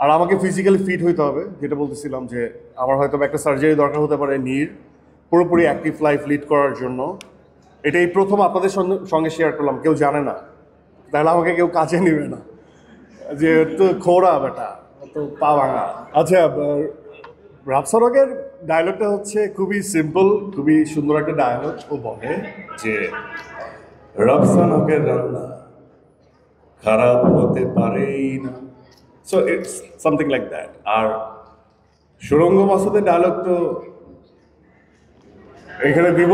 আর আমাকে physically fit হইতে হবে, যেটা বলতেছিলাম যে আমার হয়তো একটা সার্জারি দরকার হতে পারে নির পুরোপুরি অ্যাক্টিভ লাইফ লিড করার জন্য। এটাই প্রথম আপনাদের সঙ্গে শেয়ার করলাম, কেউ জানে না, তাহলে আমাকে কেউ কাছে নেবে না, যে তো খোড়া বেটা, তো পা ভাঙা। আচ্ছা, রাফসারকের ডায়লগটা হচ্ছে খুবই সিম্পল, খুবই সুন্দর একটা ডায়লগ। ও বলে যে রাফসানকের রান্না খারাপ হতে পারেই না, so it's something like that. আর সুরঙ্গ মাসুদের ডায়লগ তো এখানে দিব।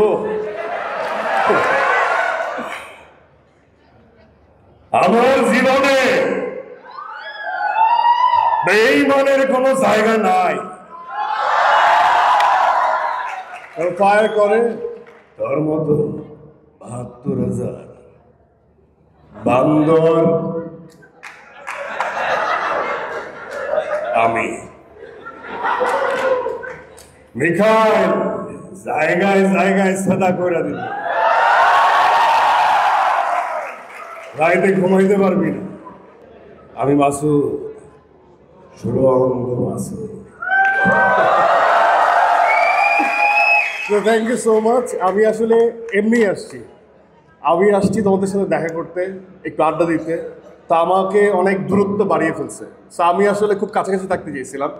আমার জীবনে বেঈমানের কোনো জায়গা নাই। ফায়ার করে তোর মতো ৭২,০০০ বান্দর আমি। মিখাইল জায়গায় জায়গায় সাদা করে দিল, রাইতে ঘুমাইতে পারবি না। আমি Masud, Suranga Masud. Thank you so much. আমি আসলে এমনি আসছি, তোমাদের সাথে দেখা করতে, একটু আড্ডা দিতে। তা আমাকে অনেক দূরত্ব বাড়িয়ে ফেলছে। সো আমি আসলে খুব কাছাকাছি থাকতে চেয়েছিলাম।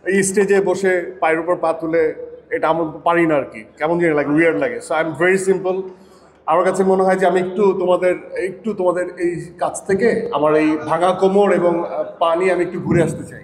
এই স্টেজে বসে পায়ের উপর পা তুলে এটা আমার পারি না আর কি, কেমন জানি লাগে, উইয়ার্ড লাগে। So I am very simple. আমার কাছে মনে হয় যে আমি একটু তোমাদের এই কাছ থেকে আমার এই ভাঙা কোমর এবং পা নিয়ে আমি একটু ঘুরে আসতে চাই।